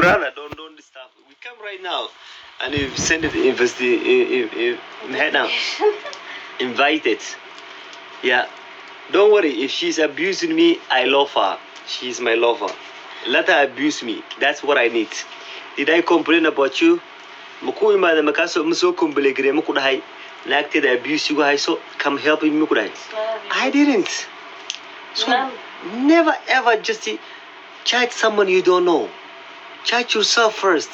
brother, don't disturb. We come right now, and you send it now. Invited. Yeah. Don't worry. If she's abusing me, I love her. She's my lover. Let her abuse me. That's what I need. Did I complain about you? Maku imada makaso muso complain gre maku dahay. Naagteeda abuse you guys, so come help me maku dahay. I didn't. So never ever just chat someone you don't know. Chat yourself first.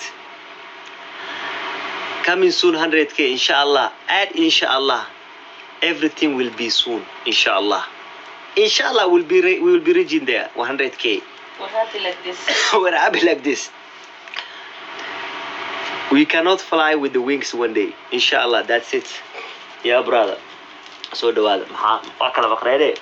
Coming soon 100k inshallah. Add inshallah. Everything will be soon inshallah. Inshallah we will be reaching there 100k. We're happy like this. We're happy like this. We cannot fly with the wings one day. Inshallah, that's it. Yeah, brother. So the wad. Ma kala maqreede.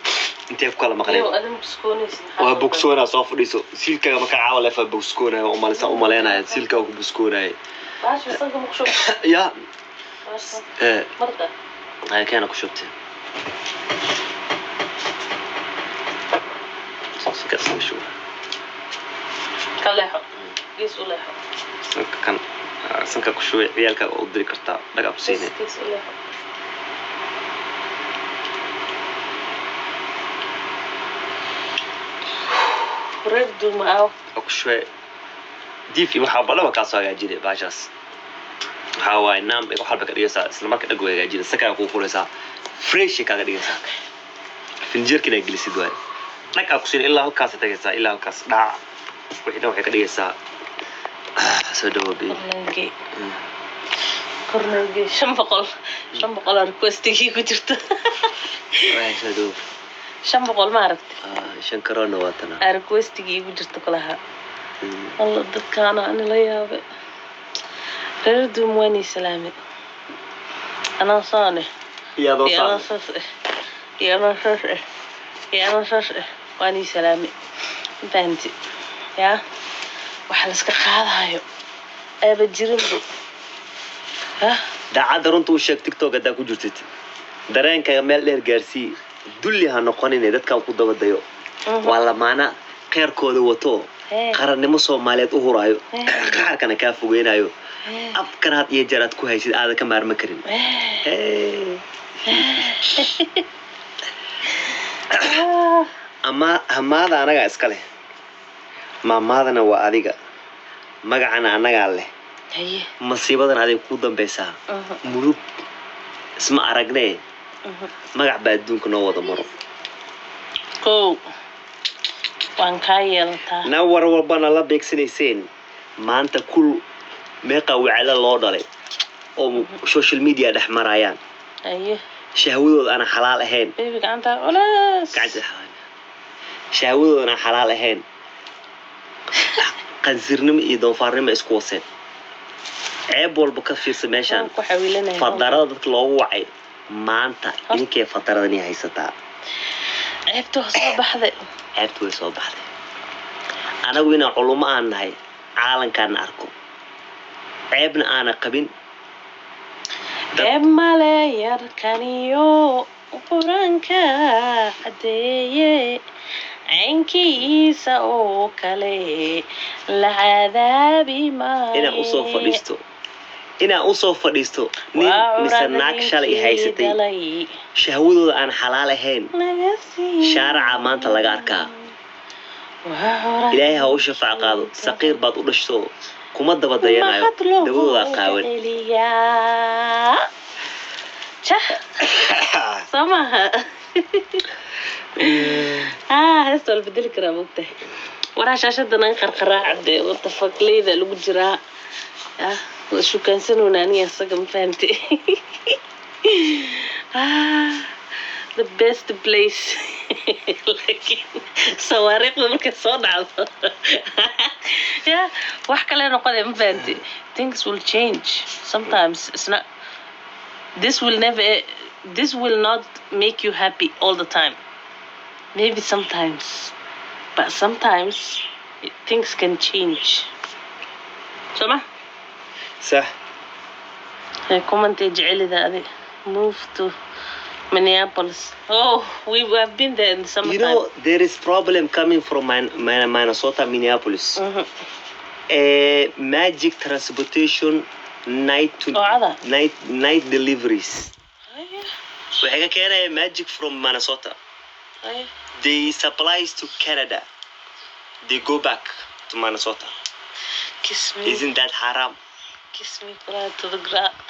Intee ku kala maqreede. Yo, adam buskoonaysid. Waa bogsoona soo fadhiso. Silkaga ma ka caawale fa bogsoona oo malisa u maleynaya silka ku bogsoonay. Baash sanka ma ku shubto. Ya. Marka. Ay kana ku shubtay. Sanka soo shub. Kaleexo. Gees u leexo. Sanka kan sanka ku shubay ciyalka oo diri kartaa dhaga ku siinay. Gees u leexo. Ragdu ma aw. Ku shubay. Diifi waxa balaba ka soo hagaajinay baashaas. Waxa waay naam ay waxba ka dhigaysaa isla markaa dhag hagaajinay saka ku furaysaa fresh ka dhigaysaa. Finjeerkina gelisid waay. Naga ku siinay ilaa halkaas tagaysaa ilaa halkaas dhac. Wixii waxay ka dhigaysaa soo dhawaabay. Kornayge 500 requestigii ku jirta. Way soo dhaw. 500 ma aragti. 5 karoona waatana. Requestigii ku jirta kulaha. والله دكانا أنا لا يابا ردوا مواني سلامي أنا صانع يا ذو يا صانع أنا صاصع واني سلامي فهمتي يا وحلسك خاذ هايو أبى جرندو ها دعاد رنتو شك تيك توك دا كوجرتي درين كمل لير جارسي دولي هنقوني ندت كان كودا بديو والله معنا خير كود وتو qarannimo Soomaaliyeed u huraayo qaarkana ka fogeenayo afkanaad iyo jarad ku haysid aad ka maarma karin ama hamaada anaga iska leh maamaadana waa adiga magacana anaga leh masiibadan aday ku dambaysaa murug isma aragnee magac baa adduunka noo wada maro waan ka yeeltaa na war walbana la beegsanayseen maanta kul meeqa wacala loo dhalay oo social media dhex marayaan shahwadooda ana xalaal ahayn baby gacanta culays shahwadooda ana xalaal ahayn qanzirnimo iyo doonfaarnimo isku waseen ceeb walba ka fiirsa meeshaan ku xawilanay fadarada dadka loogu wacay maanta inkee fadaradani haysataa ceebtu soo baxday ceebtu way soo baxday anagu ina culumo aan nahay caalankan arko ceebna aan qabin ceeb male yarkaniyo quraanka adeeye aynkiisa oo kale la cadaabi ma ina usoo fadhiisto nin misanaak shalay haysatay shahwadooda aan xalaal ahayn shaaraca maanta laga arkaa ilaahay ha u shafaac qaado saqiir baad u dhashto kuma daba dayanayo dawada qaawan samaha heesto albedeli karaa mogtahay waraa shaashadan aan qarqaraacde wada fakleyda lagu jiraa shukaansanuna aniga isaga ma fahamtay the best place like sawaariiqda markay soo dhacdo yeah wax kale noqday ma fahamtay things will change sometimes it's not this will not make you happy all the time maybe sometimes but sometimes things can change سمع صح comment جعلي ذا أذي move to Minneapolis. Oh, we have been there in the summertime. You know, there is problem coming from Minnesota, Minneapolis. magic transportation night to وعدا. night deliveries. هاي waxay ka keenayaan magic from Minnesota. هاي They supplies to Canada. They go back to Minnesota. kiss me Isn't that haram? kiss me cry to the ground